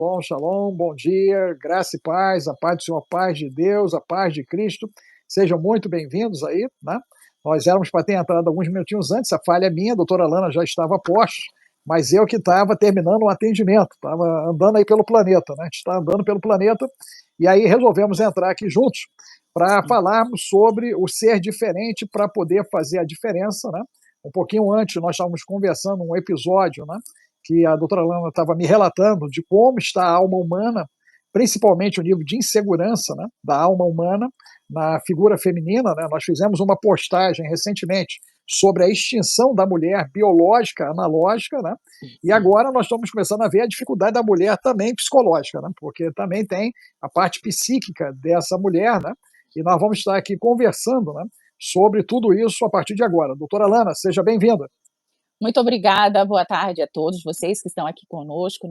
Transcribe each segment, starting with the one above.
Bom, shalom, bom dia, graça e paz, a paz do Senhor, a paz de Deus, a paz de Cristo. Sejam muito bem-vindos aí, né? Nós éramos para ter entrado alguns minutinhos antes, a falha é minha, a doutora Lana já estava a posto, mas eu que estava terminando um atendimento, estava andando aí pelo planeta, né? A gente está andando pelo planeta, e aí resolvemos entrar aqui juntos para falarmos sobre o ser diferente para poder fazer a diferença, né? Um pouquinho antes, nós estávamos conversando um episódio, né? Que a doutora Lana estava me relatando de como está a alma humana, principalmente o nível de insegurança, né, da alma humana na figura feminina. Né? Nós fizemos uma postagem recentemente sobre a extinção da mulher biológica, analógica, né? E agora nós estamos começando a ver a dificuldade da mulher também psicológica, né? Porque também tem a parte psíquica dessa mulher, né? E nós vamos estar aqui conversando, né, sobre tudo isso a partir de agora. Doutora Lana, seja bem-vinda. Muito obrigada, boa tarde a todos vocês que estão aqui conosco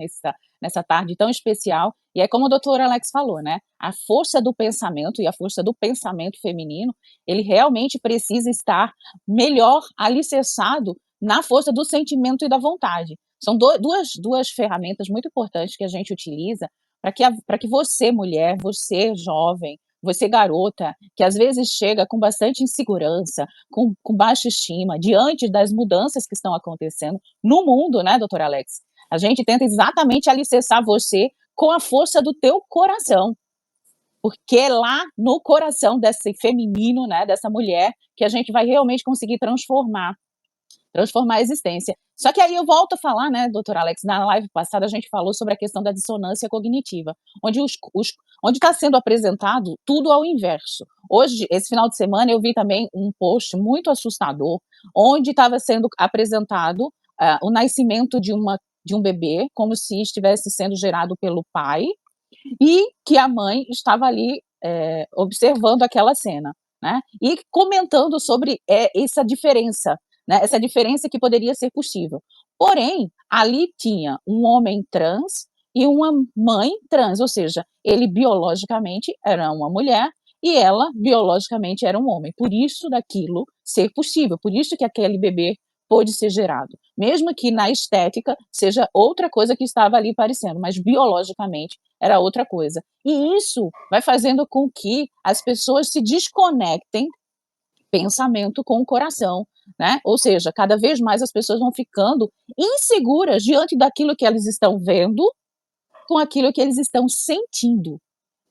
nessa tarde tão especial. E é como o doutor Alex falou, né? A força do pensamento e a força do pensamento feminino, ele realmente precisa estar melhor alicerçado na força do sentimento e da vontade. São duas ferramentas muito importantes que a gente utiliza para que você, mulher, você, jovem, você, garota, que às vezes chega com bastante insegurança, com baixa estima, diante das mudanças que estão acontecendo no mundo, né, doutor Alex? A gente tenta exatamente alicerçar você com a força do teu coração, porque é lá no coração desse feminino, né, dessa mulher, que a gente vai realmente conseguir transformar a existência. Só que aí eu volto a falar, né, doutor Alex, na live passada a gente falou sobre a questão da dissonância cognitiva, onde está sendo apresentado tudo ao inverso. Hoje, esse final de semana, eu vi também um post muito assustador, onde estava sendo apresentado o nascimento de um bebê, como se estivesse sendo gerado pelo pai, e que a mãe estava ali observando aquela cena, né, e comentando sobre essa diferença, né, essa diferença que poderia ser possível. Porém, ali tinha um homem trans e uma mãe trans, ou seja, ele biologicamente era uma mulher e ela biologicamente era um homem. Por isso daquilo ser possível, por isso que aquele bebê pôde ser gerado, mesmo que na estética seja outra coisa que estava ali aparecendo, mas biologicamente era outra coisa. E isso vai fazendo com que as pessoas se desconectem pensamento com o coração, né? Ou seja, cada vez mais as pessoas vão ficando inseguras diante daquilo que elas estão vendo com aquilo que eles estão sentindo.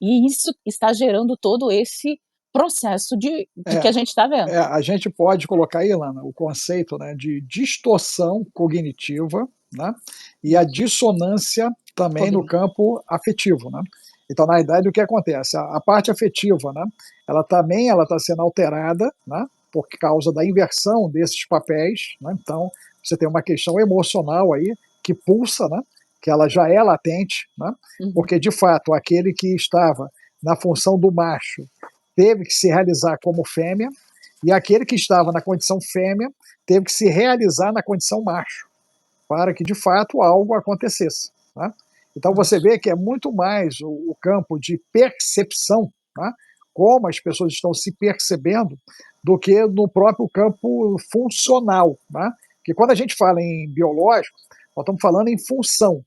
E isso está gerando todo esse processo de que a gente está vendo. A gente pode colocar aí, Lana, o conceito, né, de distorção cognitiva, né, e a dissonância também no campo afetivo, né? Então, na verdade, o que acontece? A parte afetiva, né, ela também está sendo alterada, né, por causa da inversão desses papéis, né? Então, você tem uma questão emocional aí que pulsa, né, que ela já é latente, né, porque, de fato, aquele que estava na função do macho teve que se realizar como fêmea, e aquele que estava na condição fêmea teve que se realizar na condição macho, para que de fato algo acontecesse. Né? Então você vê que é muito mais o campo de percepção, né? Como as pessoas estão se percebendo, do que no próprio campo funcional. Né? Porque quando a gente fala em biológico, nós estamos falando em função.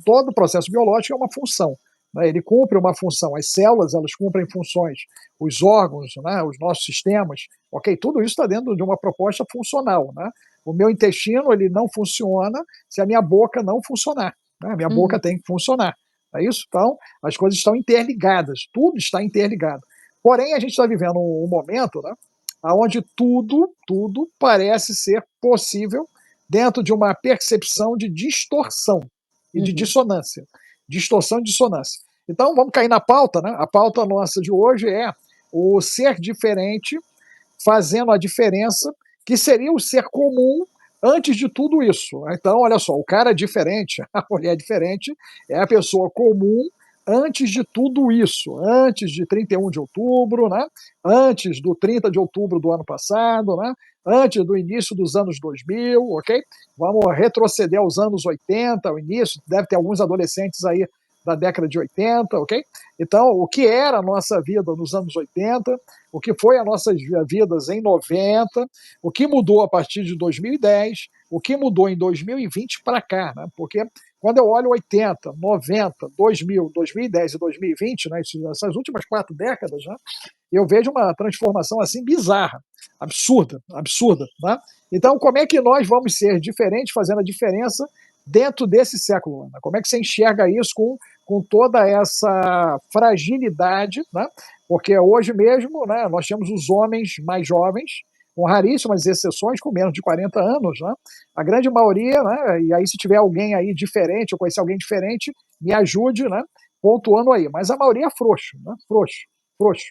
Todo processo biológico é uma função. Ele cumpre uma função, as células elas cumprem funções, os órgãos, né, os nossos sistemas, ok, tudo isso está dentro de uma proposta funcional. Né? O meu intestino ele não funciona se a minha boca não funcionar, né? A minha boca tem que funcionar, é isso? Então, as coisas estão interligadas, tudo está interligado. Porém, a gente está vivendo um momento, né, onde tudo parece ser possível dentro de uma percepção de distorção e de dissonância. Distorção e dissonância. Então, vamos cair na pauta, né? A pauta nossa de hoje é o ser diferente fazendo a diferença, que seria o ser comum antes de tudo isso. Então, olha só, o cara diferente, a mulher diferente, é a pessoa comum antes de tudo isso, antes de 31 de outubro, né? Antes do 30 de outubro do ano passado, né? Antes do início dos anos 2000, ok? Vamos retroceder aos anos 80, o início, deve ter alguns adolescentes aí da década de 80, ok? Então, o que era a nossa vida nos anos 80, o que foi as nossas vidas em 90, o que mudou a partir de 2010, o que mudou em 2020 para cá, né? Porque quando eu olho 80, 90, 2000, 2010 e 2020, né, essas últimas 4 décadas, né, eu vejo uma transformação assim bizarra, absurda, absurda. Né? Então, como é que nós vamos ser diferentes, fazendo a diferença dentro desse século, Ana? Como é que você enxerga isso com toda essa fragilidade, né? Porque hoje mesmo, né, nós temos os homens mais jovens, com raríssimas exceções, com menos de 40 anos, né? A grande maioria, né? E aí se tiver alguém aí diferente, ou conhecer alguém diferente, me ajude, né? Pontuando aí. Mas a maioria é frouxo, né? Frouxo, frouxo.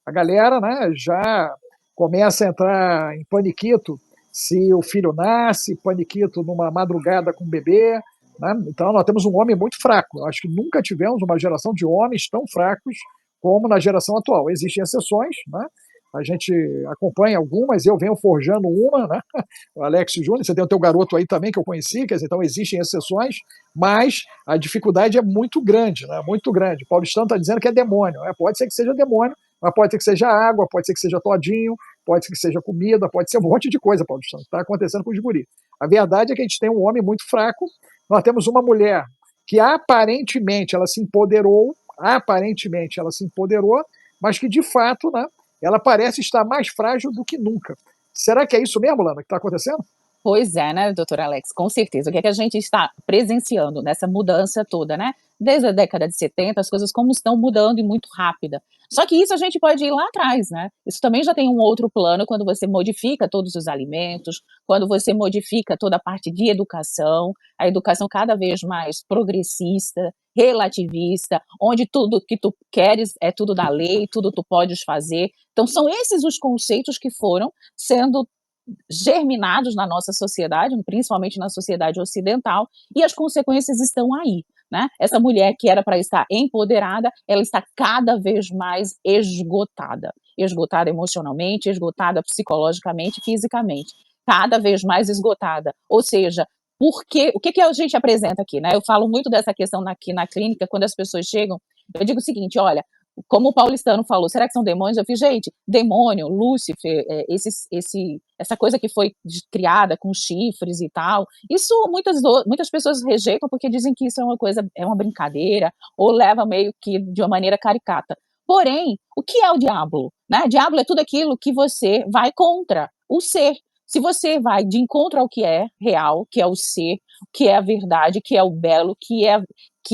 A galera, né, já começa a entrar em paniquito se o filho nasce, paniquito numa madrugada com o bebê, né? Então nós temos um homem muito fraco. Eu acho que nunca tivemos uma geração de homens tão fracos como na geração atual. Existem exceções, né? A gente acompanha algumas, eu venho forjando uma, né? O Alex Júnior, você tem o teu garoto aí também que eu conheci, quer dizer, então existem exceções, mas a dificuldade é muito grande, né? Muito grande. O Paulistano está dizendo que é demônio, né? Pode ser que seja demônio, mas pode ser que seja água, pode ser que seja todinho, pode ser que seja comida, pode ser um monte de coisa, Paulistano, está acontecendo com os guris. A verdade é que a gente tem um homem muito fraco, nós temos uma mulher que aparentemente ela se empoderou, mas que de fato, né, ela parece estar mais frágil do que nunca. Será que é isso mesmo, Lana, que está acontecendo? Pois é, né, doutor Alex, com certeza. O que é que a gente está presenciando nessa mudança toda, né? Desde a década de 70, as coisas como estão mudando e muito rápida. Só que isso a gente pode ir lá atrás, né? Isso também já tem um outro plano quando você modifica todos os alimentos, quando você modifica toda a parte de educação, a educação cada vez mais progressista, relativista, onde tudo que tu queres é tudo da lei, tudo tu podes fazer. Então são esses os conceitos que foram sendo germinados na nossa sociedade, principalmente na sociedade ocidental, e as consequências estão aí, né? Essa mulher que era para estar empoderada, ela está cada vez mais esgotada, esgotada emocionalmente, esgotada psicologicamente, fisicamente, cada vez mais esgotada. Ou seja, porque o que que a gente apresenta aqui, né? Eu falo muito dessa questão aqui na clínica, quando as pessoas chegam, eu digo o seguinte, olha, como o paulistano falou, será que são demônios? Eu fiz, gente, demônio, Lúcifer, essa coisa que foi criada com chifres e tal, isso muitas pessoas rejeitam porque dizem que isso é uma coisa, é uma brincadeira, ou leva meio que de uma maneira caricata. Porém, o que é o diabo? Né? Diabo é tudo aquilo que você vai contra o ser. Se você vai de encontro ao que é real, que é o ser, que é a verdade, que é o belo, que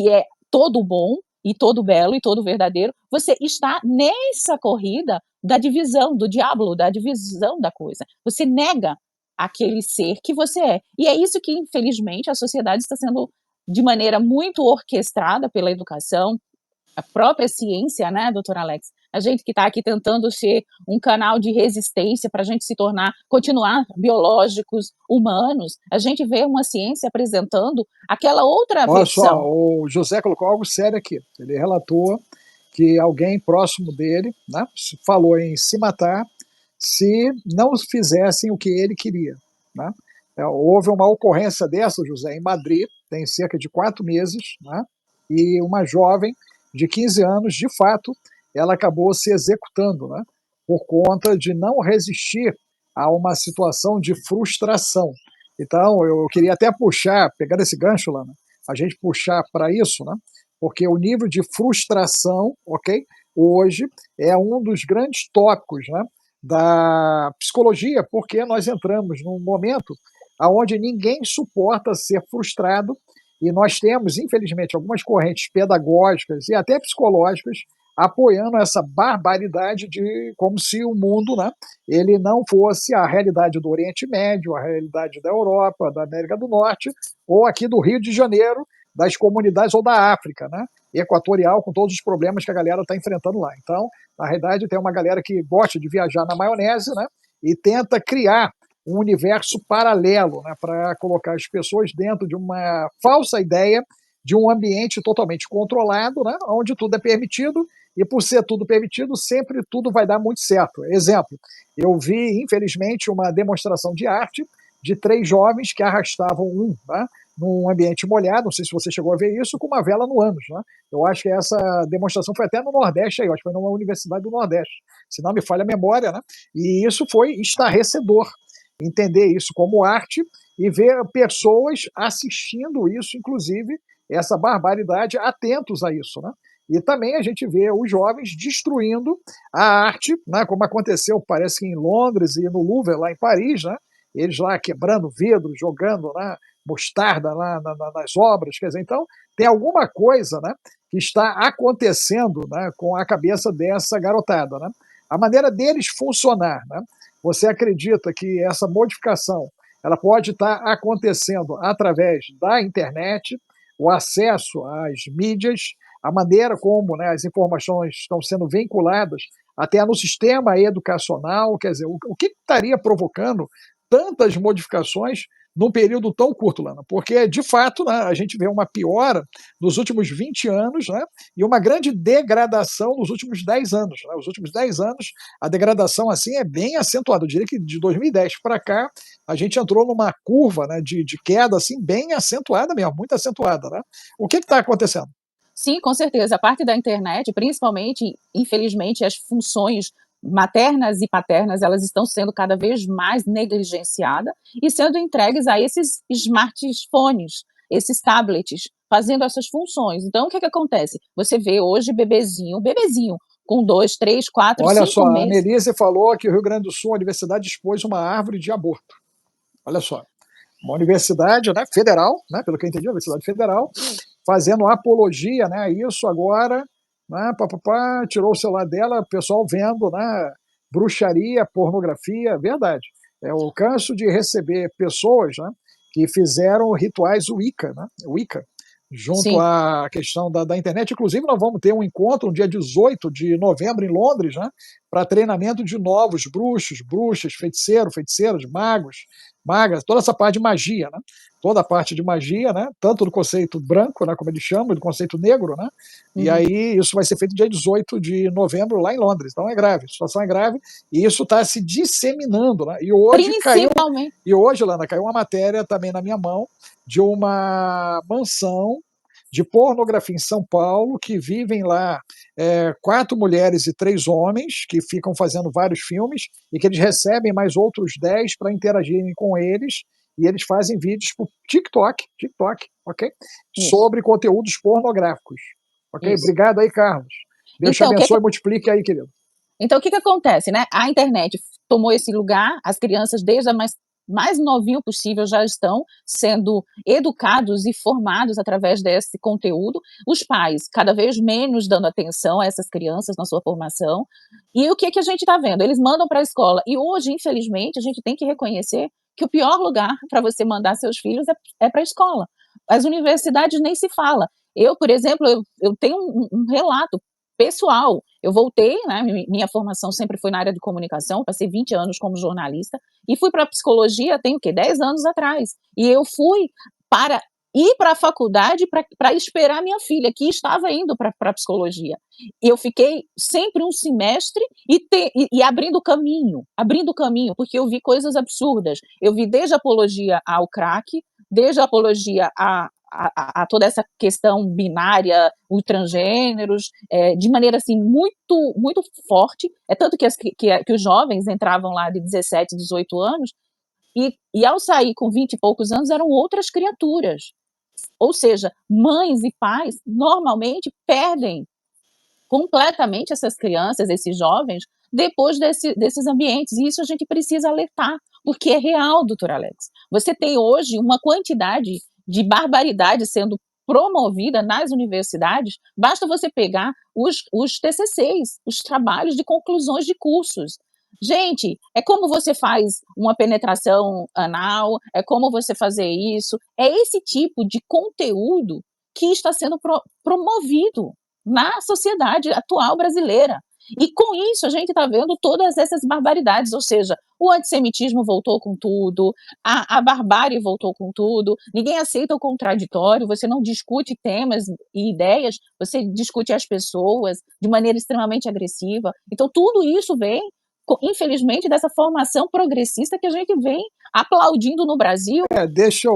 é todo bom, e todo belo e todo verdadeiro, você está nessa corrida da divisão, do diabo, da divisão da coisa. Você nega aquele ser que você é. E é isso que, infelizmente, a sociedade está sendo de maneira muito orquestrada pela educação, a própria ciência, né, doutor Alex? A gente que está aqui tentando ser um canal de resistência para a gente se tornar, continuar biológicos, humanos, a gente vê uma ciência apresentando aquela outra Olha só, versão. o José colocou algo sério aqui. Ele relatou que alguém próximo dele, né, falou em se matar se não fizessem o que ele queria. Né? Houve uma ocorrência dessa, José, em Madrid, tem cerca de 4 meses, né? E uma jovem de 15 anos, de fato, ela acabou se executando, né? Por conta de não resistir a uma situação de frustração. Então, eu queria até puxar, pegando esse gancho, Lana, a gente puxar para isso, né? Porque o nível de frustração, ok, hoje é um dos grandes tópicos, né, da psicologia, porque nós entramos num momento onde ninguém suporta ser frustrado e nós temos, infelizmente, algumas correntes pedagógicas e até psicológicas apoiando essa barbaridade de como se o mundo, né, ele não fosse a realidade do Oriente Médio, a realidade da Europa, da América do Norte, ou aqui do Rio de Janeiro, das comunidades, ou da África, né, equatorial, com todos os problemas que a galera está enfrentando lá. Então, na realidade, tem uma galera que gosta de viajar na maionese, né, e tenta criar um universo paralelo, né, para colocar as pessoas dentro de uma falsa ideia de um ambiente totalmente controlado, né, onde tudo é permitido, e por ser tudo permitido, sempre tudo vai dar muito certo. Exemplo, eu vi, infelizmente, uma demonstração de arte de 3 jovens que arrastavam um, né, num ambiente molhado, não sei se você chegou a ver isso, com uma vela no ânus, né? Eu acho que essa demonstração foi até no Nordeste, aí, eu acho que foi numa universidade do Nordeste, se não me falha a memória, né? E isso foi estarrecedor, entender isso como arte e ver pessoas assistindo isso, inclusive, essa barbaridade, atentos a isso, né? E também a gente vê os jovens destruindo a arte, né, como aconteceu, parece que em Londres e no Louvre, lá em Paris, né, eles lá quebrando vidro, jogando, né, mostarda lá nas obras, quer dizer, então tem alguma coisa, né, que está acontecendo, né, com a cabeça dessa garotada, né? A maneira deles funcionar, né? Você acredita que essa modificação ela pode estar acontecendo através da internet, o acesso às mídias, a maneira como, né, as informações estão sendo vinculadas até no sistema educacional, quer dizer, o que estaria provocando tantas modificações num período tão curto, Lana? Porque, de fato, né, a gente vê uma piora nos últimos 20 anos, né, e uma grande degradação nos últimos 10 anos. Né? Os últimos 10 anos, a degradação assim é bem acentuada. Eu diria que de 2010 para cá, a gente entrou numa curva, né, de queda assim, bem acentuada mesmo, muito acentuada. Né? O que está acontecendo? Sim, com certeza. A parte da internet, principalmente, infelizmente, as funções maternas e paternas, elas estão sendo cada vez mais negligenciadas e sendo entregues a esses smartphones, esses tablets, fazendo essas funções. Então, o que acontece? Você vê hoje bebezinho, com 2, 3, 4, Olha só, 5 a meses. Annelise falou que o Rio Grande do Sul, a universidade expôs uma árvore de aborto. Olha só, uma universidade, né, federal, né, pelo que eu entendi, uma universidade federal, fazendo apologia, né, a isso agora, né, tirou o celular dela, o pessoal vendo, né, bruxaria, pornografia, verdade. Eu canso de receber pessoas, né, que fizeram rituais Wicca, né, Wicca, junto Sim. à questão da internet. Inclusive, nós vamos ter um encontro no dia 18 de novembro em Londres, né, para treinamento de novos bruxos, bruxas, feiticeiros, feiticeiras, magos, magas, toda essa parte de magia, né? Toda a parte de magia, né? Tanto do conceito branco, né, como eles chamam, do conceito negro, né? E aí isso vai ser feito dia 18 de novembro lá em Londres. Então é grave, a situação é grave e isso está se disseminando, né? Principalmente. E hoje, Lana, caiu uma matéria também na minha mão de uma mansão de pornografia em São Paulo, que vivem lá 4 mulheres e 3 homens, que ficam fazendo vários filmes, e que eles recebem mais outros 10 para interagirem com eles, e eles fazem vídeos para o TikTok, ok? Isso, Sobre conteúdos pornográficos. Ok? isso. Obrigado aí, Carlos. Deus te Então, abençoe e multiplique aí, querido. Então, o que acontece, né? A internet tomou esse lugar, as crianças, desde a mais novinho possível, já estão sendo educados e formados através desse conteúdo. Os pais, cada vez menos dando atenção a essas crianças na sua formação. E o que a gente está vendo? Eles mandam para a escola. E hoje, infelizmente, a gente tem que reconhecer que o pior lugar para você mandar seus filhos é para a escola. As universidades nem se fala. Eu, por exemplo, eu tenho um relato pessoal. Eu voltei, né, minha formação sempre foi na área de comunicação, passei 20 anos como jornalista, e fui para psicologia tem o quê? 10 anos atrás. E eu fui para ir para a faculdade para esperar minha filha, que estava indo para psicologia. E eu fiquei sempre um semestre e abrindo caminho, porque eu vi coisas absurdas. Eu vi desde a apologia ao crack, desde a apologia a toda essa questão binária, os transgêneros, de maneira assim muito muito forte. É tanto que os jovens entravam lá de 17, 18 anos e ao sair com 20 e poucos anos eram outras criaturas. Ou seja, mães e pais normalmente perdem completamente essas crianças, esses jovens, depois desses ambientes. E isso a gente precisa alertar, porque é real, doutor Alex. Você tem hoje uma quantidade de barbaridade sendo promovida nas universidades, basta você pegar os TCCs, os trabalhos de conclusões de cursos. Gente, é como você faz uma penetração anal, é como você fazer isso, é esse tipo de conteúdo que está sendo promovido na sociedade atual brasileira. E com isso a gente está vendo todas essas barbaridades, ou seja, o antissemitismo voltou com tudo, a barbárie voltou com tudo, ninguém aceita o contraditório, você não discute temas e ideias, você discute as pessoas de maneira extremamente agressiva. Então tudo isso vem infelizmente, dessa formação progressista que a gente vem aplaudindo no Brasil. Deixa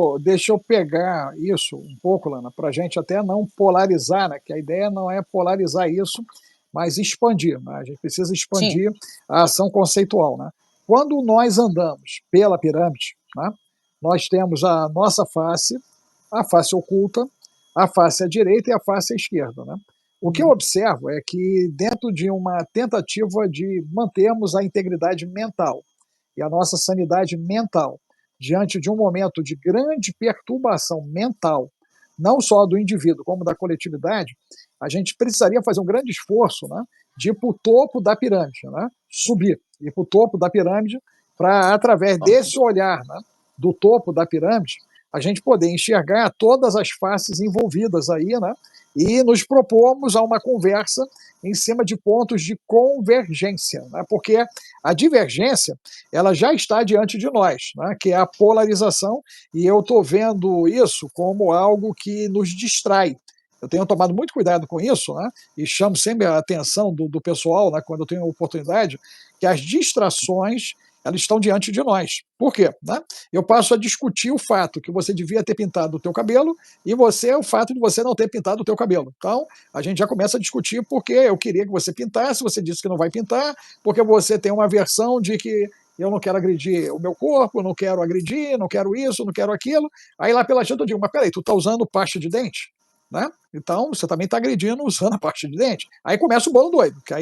eu pegar isso um pouco, Lana, para a gente até não polarizar, né? Que a ideia não é polarizar isso, mas expandir, né? A gente precisa Sim. expandir a ação conceitual, né? Quando nós andamos pela pirâmide, né, nós temos a nossa face, a face oculta, a face à direita e a face à esquerda, né? O que eu observo é que dentro de uma tentativa de mantermos a integridade mental e a nossa sanidade mental diante de um momento de grande perturbação mental, não só do indivíduo como da coletividade, a gente precisaria fazer um grande esforço, né, de ir para o topo da pirâmide, né, subir, ir para o topo da pirâmide para, através desse olhar, né, do topo da pirâmide, a gente poder enxergar todas as faces envolvidas aí, né, e nos propomos a uma conversa em cima de pontos de convergência, né, porque a divergência ela já está diante de nós, né, que é a polarização, e eu estou vendo isso como algo que nos distrai. Eu tenho tomado muito cuidado com isso, né, e chamo sempre a atenção do pessoal, né, quando eu tenho oportunidade, que as distrações elas estão diante de nós. Por quê? Né? Eu passo a discutir o fato que você devia ter pintado o teu cabelo e o fato de você não ter pintado o teu cabelo. Então, a gente já começa a discutir porque eu queria que você pintasse, você disse que não vai pintar, porque você tem uma versão de que eu não quero agredir o meu corpo, não quero agredir, não quero isso, não quero aquilo. Aí lá pela janta eu digo, mas peraí, tu tá usando pasta de dente? Né? Então, você também está agredindo usando a pasta de dente. Aí começa o bolo doido, que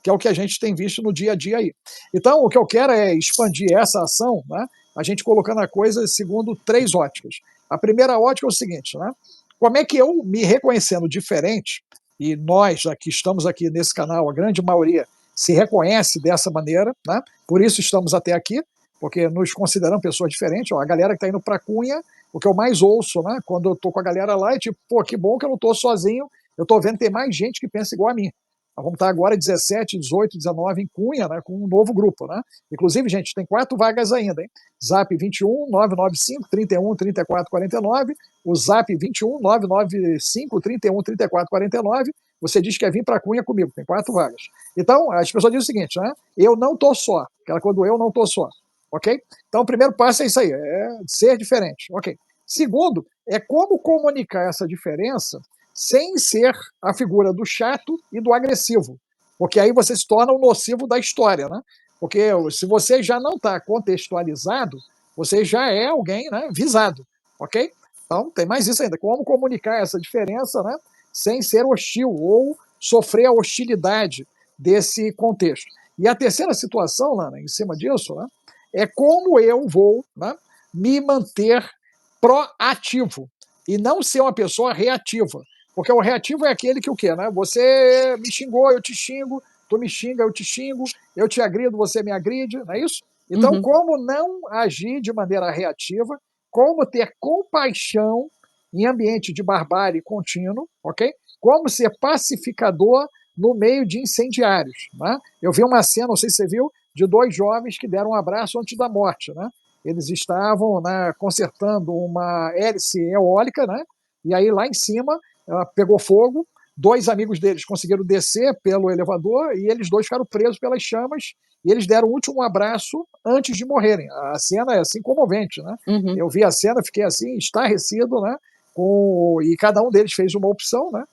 é o que a gente tem visto no dia a dia aí. Então, o que eu quero é expandir essa ação, né, a gente colocando a coisa segundo 3 óticas. A primeira ótica é o seguinte, né, como é que eu, me reconhecendo diferente, e nós que estamos aqui nesse canal, a grande maioria se reconhece dessa maneira, né, por isso estamos até aqui, porque nos consideramos pessoas diferentes. Ó, a galera que está indo para Cunha, o que eu mais ouço, né, quando eu tô com a galera lá, é tipo, pô, que bom que eu não tô sozinho, eu tô vendo que tem mais gente que pensa igual a mim. Nós vamos estar agora 17, 18, 19 em Cunha, né, com um novo grupo, né? Inclusive, gente, tem 4 vagas ainda, hein? Zap 21 995 31 34 49, o Zap 21 995 31 34 49. Você diz que quer vir para Cunha comigo, tem 4 vagas. Então, as pessoas dizem o seguinte, né? Eu não tô só, aquela coisa do eu não tô só. Ok? Então, o primeiro passo é isso aí, é ser diferente. Ok. Segundo, é como comunicar essa diferença sem ser a figura do chato e do agressivo. Porque aí você se torna o nocivo da história, né? Porque se você já não está contextualizado, você já é alguém, né, visado. Ok? Então, tem mais isso ainda. Como comunicar essa diferença, né, sem ser hostil ou sofrer a hostilidade desse contexto. E a terceira situação, Lana, em cima disso, né, é como eu vou, né, me manter proativo e não ser uma pessoa reativa. Porque o reativo é aquele que o quê? Né? Você me xingou, eu te xingo, tu me xinga, eu te xingo, eu te agrido, você me agride, não é isso? Então, como não agir de maneira reativa, como ter compaixão em ambiente de barbárie contínuo, ok? Como ser pacificador no meio de incendiários. Né? Eu vi uma cena, não sei se você viu, de 2 jovens que deram um abraço antes da morte, né? Eles estavam, né, consertando uma hélice eólica, né? E aí lá em cima ela pegou fogo. 2 amigos deles conseguiram descer pelo elevador e eles 2 ficaram presos pelas chamas e eles deram o último abraço antes de morrerem. A cena é assim comovente, né? Eu vi a cena, fiquei assim estarrecido, né? E cada um deles fez uma opção, né?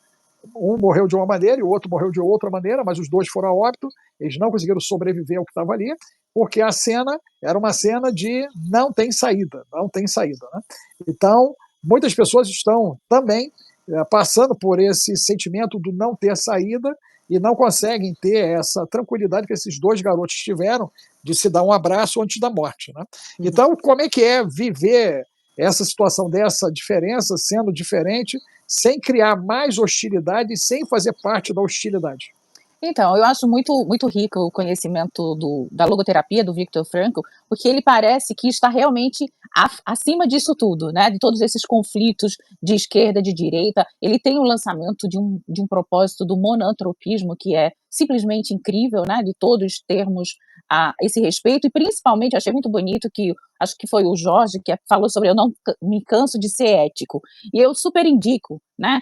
Um morreu de uma maneira e o outro morreu de outra maneira, mas os 2 foram a óbito, eles não conseguiram sobreviver ao que estava ali, porque a cena era uma cena de não tem saída, não tem saída. Né? Então, muitas pessoas estão também passando por esse sentimento do não ter saída e não conseguem ter essa tranquilidade que esses 2 garotos tiveram de se dar um abraço antes da morte. Né? Então, como é que é viver essa situação dessa diferença, sendo diferente, sem criar mais hostilidade e sem fazer parte da hostilidade? Então, eu acho muito rico o conhecimento da logoterapia do Viktor Frankl, porque ele parece que está realmente acima disso tudo, né, de todos esses conflitos de esquerda, de direita. Ele tem o lançamento de um propósito do monantropismo, que é simplesmente incrível, né, de todos termos esse respeito, e principalmente achei muito bonito que, acho que foi o Jorge que falou sobre eu não me canso de ser ético, e eu super indico, né,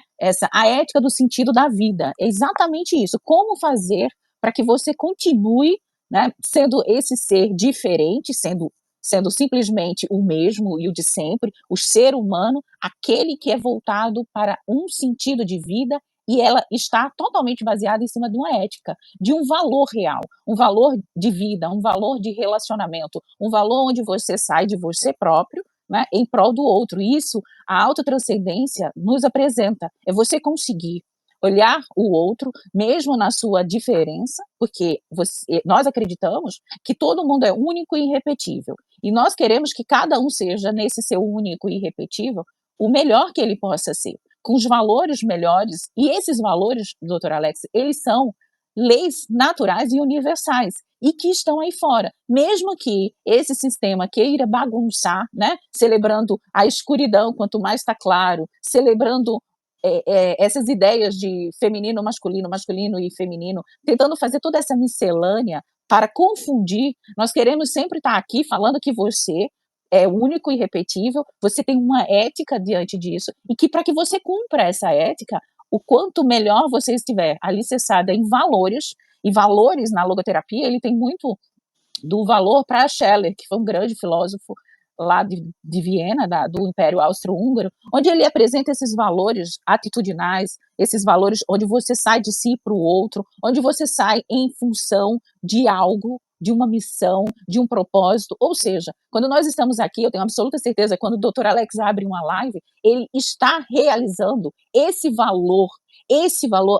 a ética do sentido da vida, é exatamente isso, como fazer para que você continue né, sendo esse ser diferente, sendo simplesmente o mesmo e o de sempre, o ser humano, aquele que é voltado para um sentido de vida e ela está totalmente baseada em cima de uma ética, de um valor real, um valor de vida, um valor de relacionamento, um valor onde você sai de você próprio, né, em prol do outro. Isso, a autotranscendência nos apresenta, é você conseguir olhar o outro, mesmo na sua diferença, porque nós acreditamos que todo mundo é único e irrepetível, e nós queremos que cada um seja, nesse seu único e irrepetível, o melhor que ele possa ser, com os valores melhores, e esses valores, doutor Alex, eles são leis naturais e universais, e que estão aí fora, mesmo que esse sistema queira bagunçar, né, celebrando a escuridão, quanto mais está claro, celebrando essas ideias de feminino, masculino e feminino, tentando fazer toda essa miscelânea para confundir. Nós queremos sempre estar aqui falando que você é único e irrepetível, você tem uma ética diante disso, e que para que você cumpra essa ética, o quanto melhor você estiver alicerçada em valores, e valores na logoterapia, ele tem muito do valor para Scheller, que foi um grande filósofo lá de Viena, do Império Austro-Húngaro, onde ele apresenta esses valores atitudinais, esses valores onde você sai de si para o outro, onde você sai em função de algo, de uma missão, de um propósito. Ou seja, quando nós estamos aqui, eu tenho absoluta certeza, quando o Dr. Alex abre uma live, ele está realizando esse valor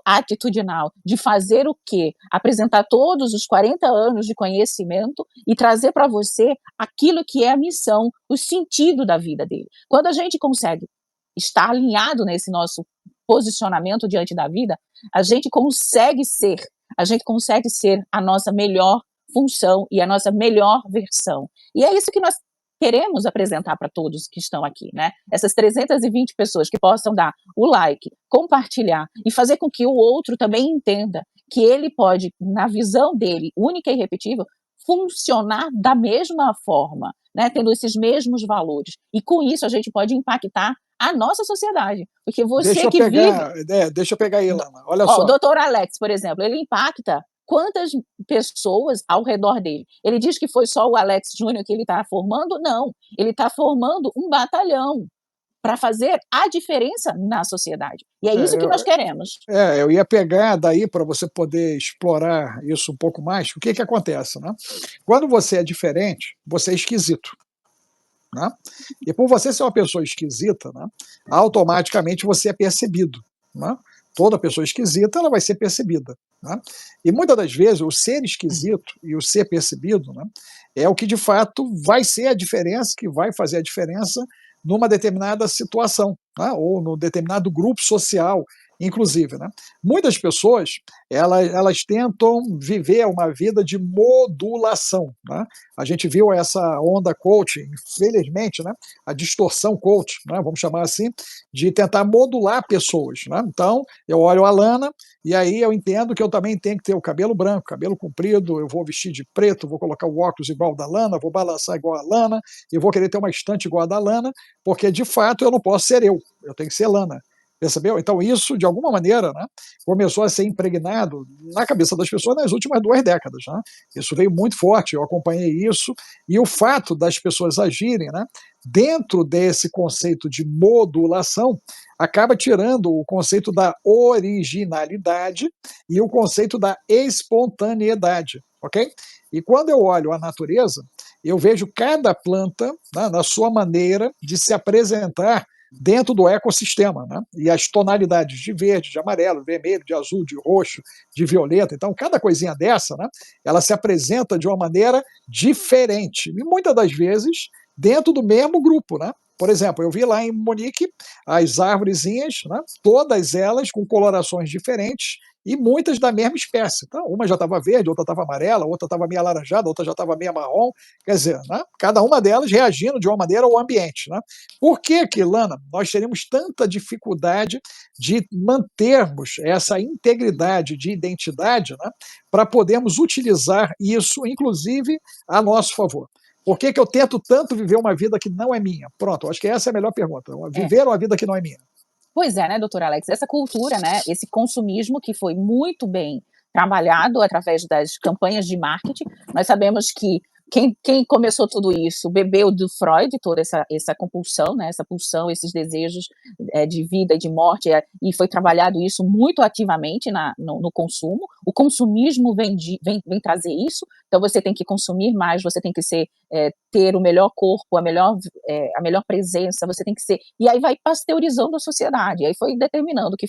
atitudinal de fazer o quê? Apresentar todos os 40 anos de conhecimento e trazer para você aquilo que é a missão, o sentido da vida dele. Quando a gente consegue estar alinhado nesse nosso posicionamento diante da vida, a gente consegue ser a nossa melhor função e a nossa melhor versão. E é isso que nós queremos apresentar para todos que estão aqui, né? Essas 320 pessoas que possam dar o like, compartilhar e fazer com que o outro também entenda que ele pode, na visão dele, única e irrepetível, funcionar da mesma forma, né? Tendo esses mesmos valores. E com isso a gente pode impactar a nossa sociedade, porque você que vive... Deixa eu pegar aí, Ilana, olha o só. doutor Alex, por exemplo, ele impacta quantas pessoas ao redor dele? Ele diz que foi só o Alex Júnior que ele está formando? Não, ele está formando um batalhão para fazer a diferença na sociedade. E é isso que nós queremos. Eu ia pegar daí para você poder explorar isso um pouco mais. O que que acontece, né? Quando você é diferente, você é esquisito. Né? E por você ser uma pessoa esquisita, né, automaticamente você é percebido. Né? Toda pessoa esquisita ela vai ser percebida. Né? E muitas das vezes o ser esquisito e o ser percebido, né, é o que de fato vai ser a diferença, que vai fazer a diferença numa determinada situação, né, ou num determinado grupo social, inclusive. Né? Muitas pessoas elas tentam viver uma vida de modulação. Né? A gente viu essa onda coaching, infelizmente, né? A distorção coaching, né? Vamos chamar assim, de tentar modular pessoas. Né? Então, eu olho a Lana e aí eu entendo que eu também tenho que ter o cabelo branco, cabelo comprido, eu vou vestir de preto, vou colocar o óculos igual da Lana, vou balançar igual a Lana, e vou querer ter uma estante igual a da Lana, porque de fato eu não posso ser eu tenho que ser Lana. Percebeu? Então isso, de alguma maneira, né, começou a ser impregnado na cabeça das pessoas nas últimas 2 décadas. Né? Isso veio muito forte, eu acompanhei isso, e o fato das pessoas agirem, né, dentro desse conceito de modulação acaba tirando o conceito da originalidade e o conceito da espontaneidade. Ok? E quando eu olho a natureza, eu vejo cada planta, né, na sua maneira de se apresentar dentro do ecossistema, né? E as tonalidades de verde, de amarelo, de vermelho, de azul, de roxo, de violeta. Então, cada coisinha dessa, né, ela se apresenta de uma maneira diferente. E muitas das vezes dentro do mesmo grupo, né? Por exemplo, eu vi lá em Munique as árvorezinhas, né, todas elas com colorações diferentes e muitas da mesma espécie. Então, uma já estava verde, outra estava amarela, outra estava meio alaranjada, outra já estava meio marrom. Quer dizer, né, cada uma delas reagindo de uma maneira ao ambiente. Né? Por que, Lana, nós teríamos tanta dificuldade de mantermos essa integridade de identidade, né, para podermos utilizar isso, inclusive, a nosso favor? Por que eu tento tanto viver uma vida que não é minha? Pronto, acho que essa é a melhor pergunta. Viver uma vida que não é minha. Pois é, né, doutor Alex? Essa cultura, né, esse consumismo que foi muito bem trabalhado através das campanhas de marketing. Nós sabemos que quem começou tudo isso bebeu do Freud, toda essa compulsão, né, essa pulsão, esses desejos de vida e de morte, e foi trabalhado isso muito ativamente no consumo. O consumismo vem trazer isso, então você tem que consumir mais, você tem que ter o melhor corpo, a melhor presença, você tem que ser... E aí vai pasteurizando a sociedade, aí foi determinando que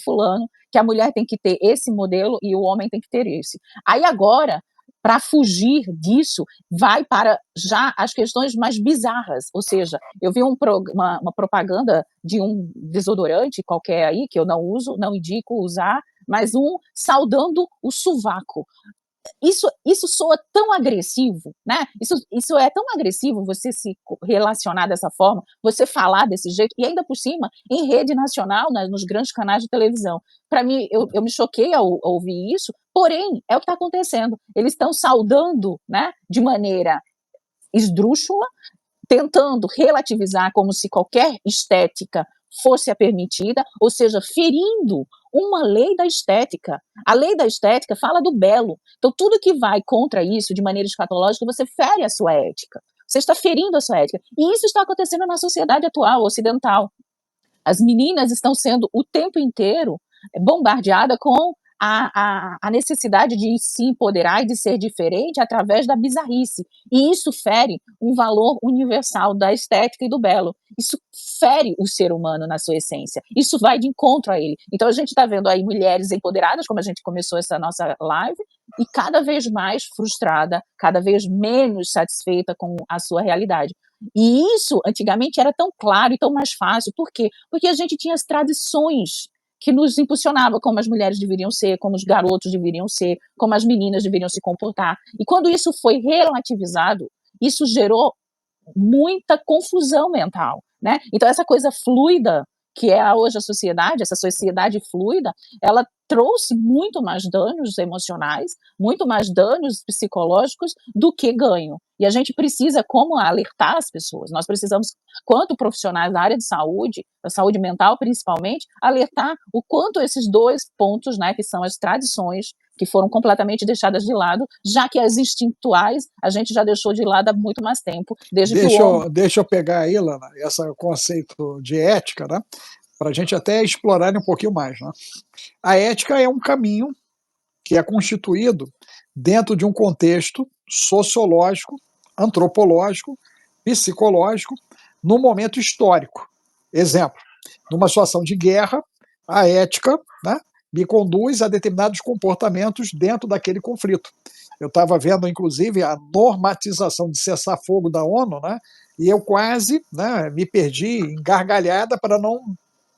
a mulher tem que ter esse modelo e o homem tem que ter esse. Aí agora, para fugir disso, vai para já as questões mais bizarras, ou seja, eu vi uma propaganda de um desodorante qualquer aí, que eu não uso, não indico usar, mas saudando o sovaco. Isso soa tão agressivo, né? Isso é tão agressivo, você se relacionar dessa forma, você falar desse jeito, e ainda por cima, em rede nacional, nos grandes canais de televisão. Para mim, eu me choquei ao ouvir isso, porém, é o que está acontecendo. Eles estão saudando, né, de maneira esdrúxula, tentando relativizar como se qualquer estética fosse a permitida, ou seja, ferindo uma lei da estética. A lei da estética fala do belo. Então, tudo que vai contra isso, de maneira escatológica, você fere a sua ética. Você está ferindo a sua ética. E isso está acontecendo na sociedade atual, ocidental. As meninas estão sendo o tempo inteiro bombardeadas com a necessidade de se empoderar e de ser diferente através da bizarrice. E isso fere um valor universal da estética e do belo. Isso fere o ser humano na sua essência. Isso vai de encontro a ele. Então a gente está vendo aí mulheres empoderadas, como a gente começou essa nossa live, e cada vez mais frustrada, cada vez menos satisfeita com a sua realidade. E isso, antigamente, era tão claro e tão mais fácil. Por quê? Porque a gente tinha as tradições que nos impulsionava como as mulheres deveriam ser, como os garotos deveriam ser, como as meninas deveriam se comportar. E quando isso foi relativizado, isso gerou muita confusão mental, né? Então essa coisa fluida que é hoje a sociedade, essa sociedade fluida, ela trouxe muito mais danos emocionais, muito mais danos psicológicos do que ganho. E a gente precisa, como alertar as pessoas, nós precisamos, quanto profissionais da área de saúde, da saúde mental principalmente, alertar o quanto esses dois pontos, né, que são as tradições, que foram completamente deixadas de lado, já que as instintuais a gente já deixou de lado há muito mais tempo, desde que o homem... Deixa eu pegar aí, Lana, esse conceito de ética, né, para a gente até explorar um pouquinho mais. Né? A ética é um caminho que é constituído dentro de um contexto sociológico, antropológico, psicológico, num momento histórico. Exemplo, numa situação de guerra, a ética, né, me conduz a determinados comportamentos dentro daquele conflito. Eu estava vendo, inclusive, a normatização de cessar-fogo da ONU, né, e eu quase, né, me perdi em gargalhada para não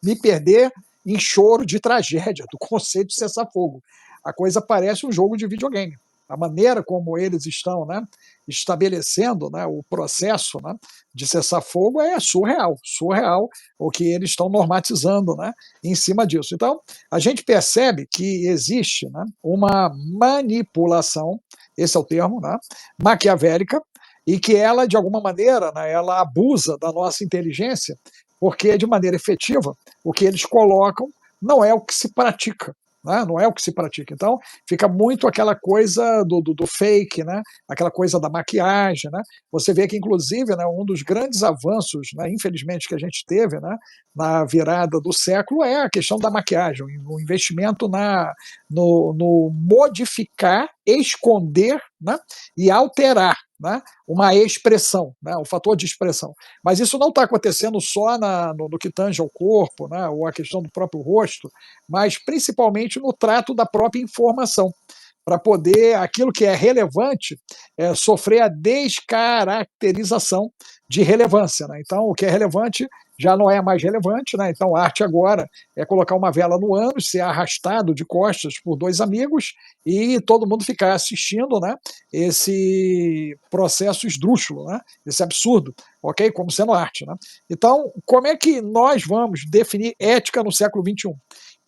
me perder em choro de tragédia do conceito de cessar-fogo. A coisa parece um jogo de videogame. A maneira como eles estão, né, estabelecendo, né, o processo, né, de cessar-fogo é surreal o que eles estão normatizando, né, em cima disso. Então, a gente percebe que existe, né, uma manipulação, esse é o termo, né, maquiavélica, e que ela, de alguma maneira, né, ela abusa da nossa inteligência, porque, de maneira efetiva, o que eles colocam não é o que se pratica. Né? Não é o que se pratica. Então, fica muito aquela coisa do fake, né? Aquela coisa da maquiagem. Né? Você vê que, inclusive, né, um dos grandes avanços, né, infelizmente, que a gente teve, né, na virada do século é a questão da maquiagem, o investimento no modificar, esconder, né, e alterar, né, uma expressão, né, um fator de expressão. Mas isso não está acontecendo só no que tange ao corpo, né, ou a questão do próprio rosto, mas principalmente no trato da própria informação, para poder aquilo que é relevante sofrer a descaracterização de relevância. Né? Então, o que é relevante já não é mais relevante, né? Então a arte agora é colocar uma vela no ânus, ser arrastado de costas por dois amigos e todo mundo ficar assistindo, né, esse processo esdrúxulo, né, esse absurdo, ok? Como sendo arte. Né? Então, como é que nós vamos definir ética no século XXI?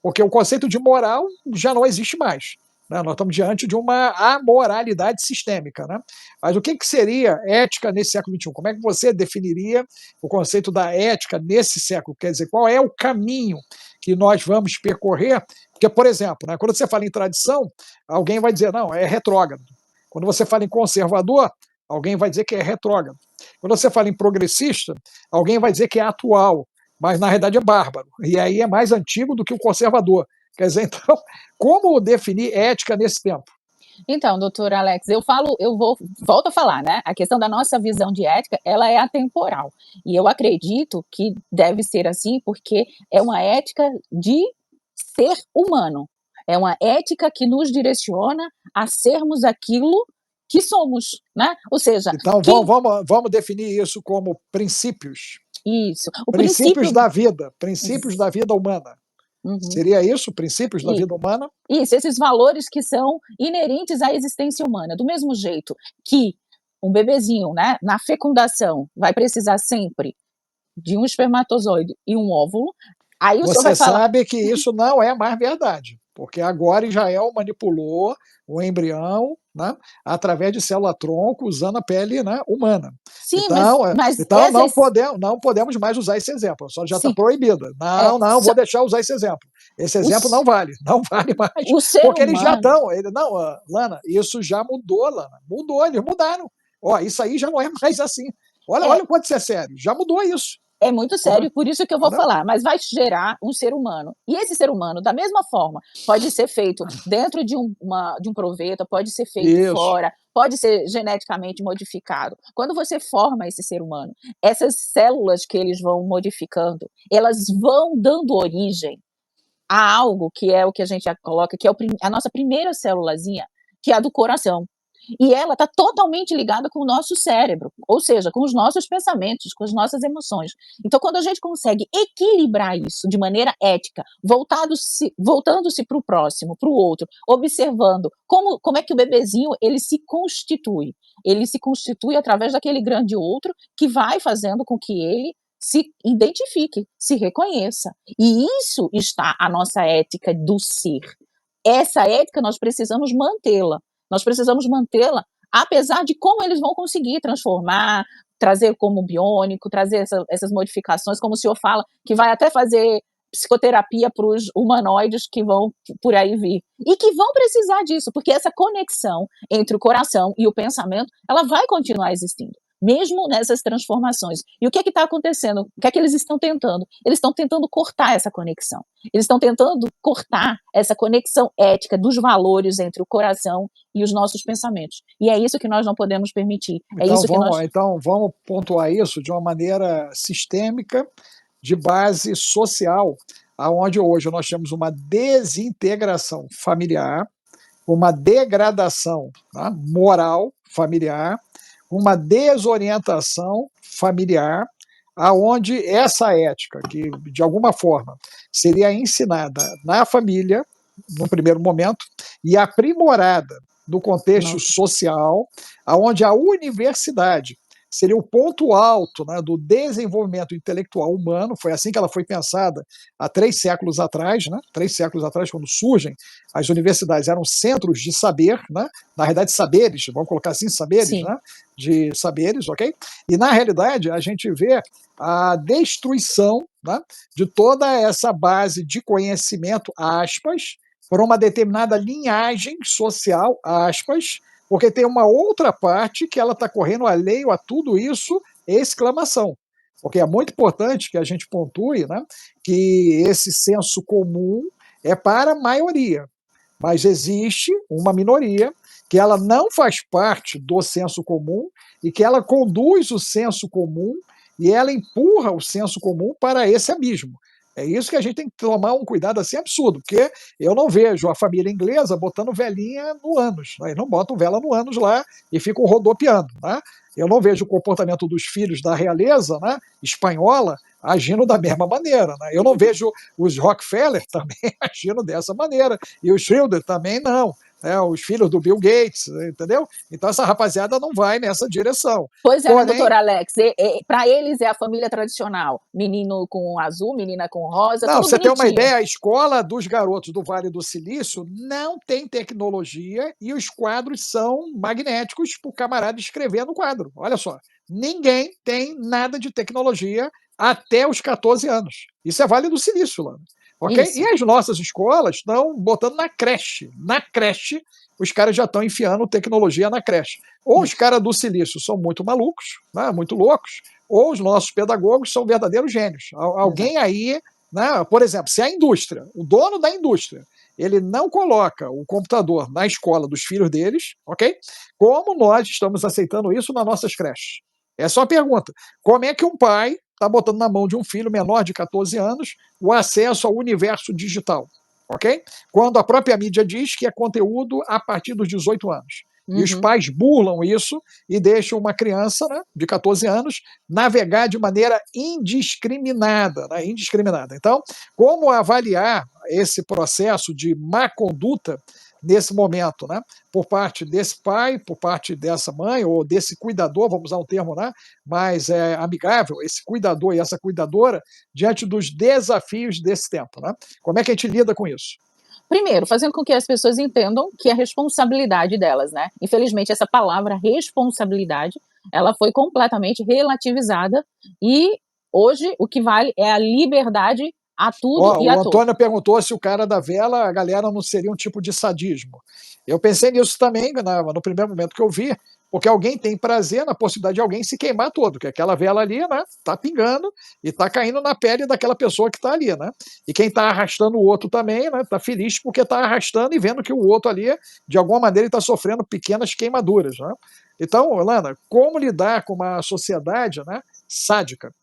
Porque o conceito de moral já não existe mais. né? Nós estamos diante de uma amoralidade sistêmica, né? Mas o que seria ética nesse século XXI? Como é que você definiria o conceito da ética nesse século? Quer dizer, qual é o caminho que nós vamos percorrer? Porque, por exemplo, né, quando você fala em tradição, alguém vai dizer, não, é retrógrado. Quando você fala em conservador, alguém vai dizer que é retrógrado. Quando você fala em progressista, alguém vai dizer que é atual, mas na realidade é bárbaro. E aí é mais antigo do que o conservador. Quer dizer, então, como definir ética nesse tempo? Então, doutor Alex, volto a falar, né? A questão da nossa visão de ética, ela é atemporal. E eu acredito que deve ser assim, porque é uma ética de ser humano. É uma ética que nos direciona a sermos aquilo que somos, né? Ou seja, então vamos definir isso como princípios. Isso. O princípios da vida, princípios da vida humana. Uhum. Seria isso, princípios da vida humana? Isso, esses valores que são inerentes à existência humana. Do mesmo jeito que um bebezinho, né, na fecundação, vai precisar sempre de um espermatozoide e um óvulo, aí o senhor vai falar... Você sabe que isso não é mais verdade, porque agora Israel manipulou o embrião, né, através de célula-tronco, usando a pele, né, humana. Sim, então não podemos mais usar esse exemplo, só já está proibido. Não, vou deixar usar esse exemplo. Esse exemplo não vale mais, porque eles já estão. Não, Lana, isso já mudou, Lana. Mudou, eles mudaram. Ó, isso aí já não é mais assim. Olha o quanto isso é sério, já mudou isso. É muito sério, por isso que eu vou falar, mas vai gerar um ser humano. E esse ser humano, da mesma forma, pode ser feito dentro de um proveta, pode ser feito fora, pode ser geneticamente modificado. Quando você forma esse ser humano, essas células que eles vão modificando, elas vão dando origem a algo que é o que a gente coloca, que é a nossa primeira célulazinha, que é a do coração. E ela está totalmente ligada com o nosso cérebro, ou seja, com os nossos pensamentos, com as nossas emoções. Então, quando a gente consegue equilibrar isso de maneira ética, voltando-se para o próximo, para o outro, observando como é que o bebezinho ele se constitui. Ele se constitui através daquele grande outro que vai fazendo com que ele se identifique, se reconheça. E isso está a nossa ética do ser. Essa ética nós precisamos mantê-la. Nós precisamos mantê-la, apesar de como eles vão conseguir transformar, trazer como biônico, trazer essas modificações, como o senhor fala, que vai até fazer psicoterapia para os humanoides que vão por aí vir. E que vão precisar disso, porque essa conexão entre o coração e o pensamento, ela vai continuar existindo, mesmo nessas transformações. E o que está acontecendo? O que é que eles estão tentando? Eles estão tentando cortar essa conexão. Eles estão tentando cortar essa conexão ética dos valores entre o coração e os nossos pensamentos. E é isso que nós não podemos permitir. Então vamos pontuar isso de uma maneira sistêmica, de base social, aonde hoje nós temos uma desintegração familiar, uma degradação, né, moral familiar, uma desorientação familiar, aonde essa ética, que de alguma forma seria ensinada na família, no primeiro momento, e aprimorada no contexto social, aonde a universidade seria o ponto alto, né, do desenvolvimento intelectual humano. Foi assim que ela foi pensada há 3 séculos atrás, né? 3 séculos atrás, quando surgem as universidades, eram centros de saber, né? Na realidade, saberes, vamos colocar assim, saberes, né? De saberes, ok? E na realidade, a gente vê a destruição, né, de toda essa base de conhecimento, aspas, por uma determinada linhagem social, aspas, porque tem uma outra parte que ela está correndo alheio a tudo isso, exclamação. Porque é muito importante que a gente pontue, né, que esse senso comum é para a maioria, mas existe uma minoria que ela não faz parte do senso comum e que ela conduz o senso comum e ela empurra o senso comum para esse abismo. É isso que a gente tem que tomar um cuidado assim absurdo, porque eu não vejo a família inglesa botando velinha no ânus, né? Eles não botam vela no ânus lá e ficam rodopiando, né? Eu não vejo o comportamento dos filhos da realeza, né, espanhola agindo da mesma maneira, né? Eu não vejo os Rockefeller também agindo dessa maneira, e os Schroeder também não. os filhos do Bill Gates, entendeu? Então essa rapaziada não vai nessa direção. Pois é, né, Porém, doutor Alex? Para eles é a família tradicional, menino com azul, menina com rosa, não, tudo você tem uma bonitinho. ideia, a escola dos garotos do Vale do Silício não tem tecnologia e os quadros são magnéticos para o camarada escrever no quadro. Olha só, ninguém tem nada de tecnologia até os 14 anos. Isso é Vale do Silício, lá. Ok? E Isso. as nossas escolas estão botando na creche. Na creche, os caras já estão enfiando tecnologia na creche. Ou os caras do Silício são muito malucos, né, muito loucos, ou os nossos pedagogos são verdadeiros gênios. Exato. Alguém aí, né, por exemplo, se a indústria, o dono da indústria, ele não coloca o computador na escola dos filhos deles, ok? Como nós estamos aceitando isso nas nossas creches? Essa é uma pergunta. Como é que um pai está botando na mão de um filho menor de 14 anos o acesso ao universo digital? Ok? Quando a própria mídia diz que é conteúdo a partir dos 18 anos. E os Uhum. pais burlam isso e deixam uma criança, né, de 14 anos navegar de maneira indiscriminada, né, indiscriminada. Então, como avaliar esse processo de má conduta nesse momento, né, por parte desse pai, por parte dessa mãe ou desse cuidador, vamos usar um termo, né, mais amigável, esse cuidador e essa cuidadora diante dos desafios desse tempo, né? Como é que a gente lida com isso? Primeiro, fazendo com que as pessoas entendam que é responsabilidade delas, né. Infelizmente essa palavra responsabilidade, ela foi completamente relativizada e hoje o que vale é a liberdade a tudo Ó, e o a todos. Antônio perguntou se o cara da vela, a galera não seria um tipo de sadismo. Eu pensei nisso também no primeiro momento que eu vi, porque alguém tem prazer na possibilidade de alguém se queimar todo, que aquela vela ali, né, tá pingando e tá caindo na pele daquela pessoa que tá ali, né? E quem tá arrastando o outro também, né, tá feliz porque tá arrastando e vendo que o outro ali, de alguma maneira, está sofrendo pequenas queimaduras, né? Então, Lana, como lidar com uma sociedade, né, sádica?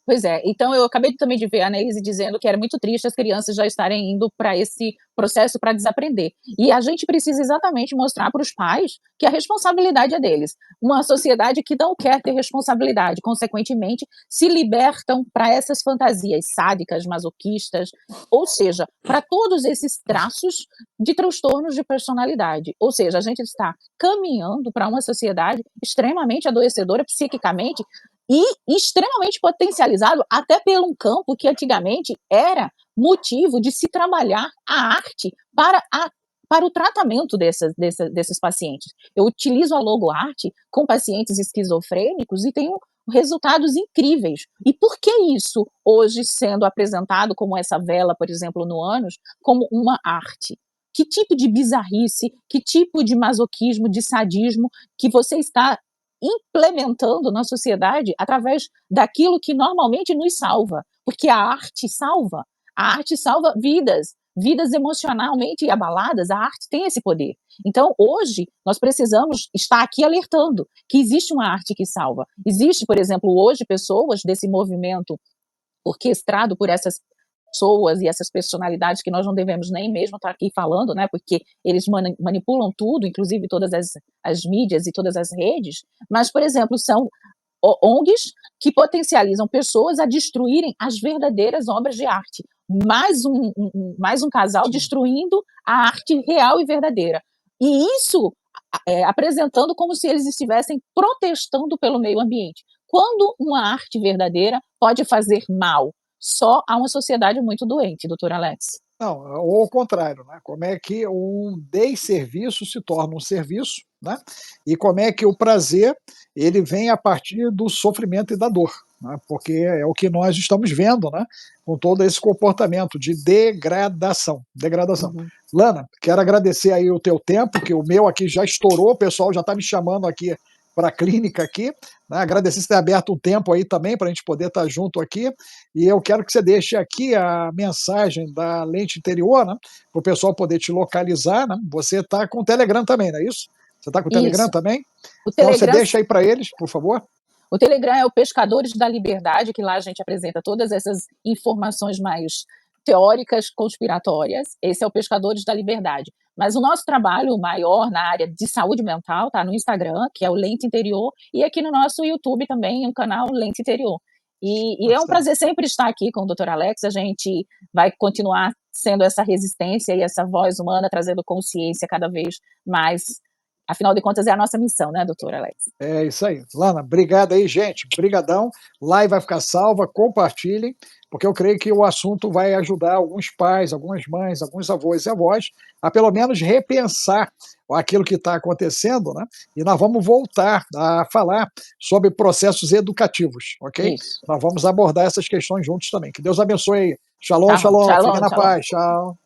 Pois é, então eu acabei também de ver a Neise dizendo que era muito triste as crianças já estarem indo para esse processo para desaprender. E a gente precisa exatamente mostrar para os pais que a responsabilidade é deles. Uma sociedade que não quer ter responsabilidade, consequentemente, se libertam para essas fantasias sádicas, masoquistas, ou seja, para todos esses traços de transtornos de personalidade. Ou seja, a gente está caminhando para uma sociedade extremamente adoecedora psiquicamente e extremamente potencializado até por um campo que antigamente era motivo de se trabalhar a arte para o tratamento desses pacientes. Eu utilizo a logoarte com pacientes esquizofrênicos e tenho resultados incríveis. E por que isso hoje sendo apresentado como essa vela, por exemplo, no ânus, como uma arte? Que tipo de bizarrice, que tipo de masoquismo, de sadismo que você está implementando na sociedade através daquilo que normalmente nos salva, porque a arte salva vidas, vidas emocionalmente abaladas, a arte tem esse poder. Então, hoje, nós precisamos estar aqui alertando que existe uma arte que salva. Existe, por exemplo, hoje pessoas desse movimento orquestrado por essas pessoas e essas personalidades que nós não devemos nem mesmo estar aqui falando, né, porque eles manipulam tudo, inclusive todas as mídias e todas as redes, mas, por exemplo, são ONGs que potencializam pessoas a destruírem as verdadeiras obras de arte. Mais um casal Sim. destruindo a arte real e verdadeira. E isso apresentando como se eles estivessem protestando pelo meio ambiente. Quando uma arte verdadeira pode fazer mal? Só a uma sociedade muito doente, doutor Alex. Não, ou ao contrário, né? Como é que um desserviço se torna um serviço, né? E como é que o prazer ele vem a partir do sofrimento e da dor, né? Porque é o que nós estamos vendo, né? Com todo esse comportamento de degradação, degradação. Uhum. Lana, quero agradecer aí o teu tempo, que o meu aqui já estourou, o pessoal já está me chamando aqui para a clínica aqui, né? Agradecer você ter aberto um tempo aí também para a gente poder estar junto aqui. E eu quero que você deixe aqui a mensagem da lente interior, né? Para o pessoal poder te localizar, né? Você está com o Telegram também, não é isso? Você está com o Telegram Isso. também? O Então você Telegram deixa aí para eles, por favor. O Telegram é o Pescadores da Liberdade, que lá a gente apresenta todas essas informações mais teóricas, conspiratórias. Esse é o Pescadores da Liberdade. Mas o nosso trabalho maior na área de saúde mental está no Instagram, que é o Lente Interior, e aqui no nosso YouTube também, o canal Lente Interior. E Tá é um certo. prazer sempre estar aqui com o doutor Alex, a gente vai continuar sendo essa resistência e essa voz humana, trazendo consciência cada vez mais, afinal de contas é a nossa missão, né, doutor Alex? É isso aí. Lana, obrigado aí, gente. Brigadão. Live vai ficar salva, compartilhem, porque eu creio que o assunto vai ajudar alguns pais, algumas mães, alguns avós e avós a pelo menos repensar aquilo que está acontecendo, né? E nós vamos voltar a falar sobre processos educativos, ok? Isso. Nós vamos abordar essas questões juntos também. Que Deus abençoe aí. Shalom, Tá bom. shalom. Fiquem Shalom, na shalom. paz. Tchau.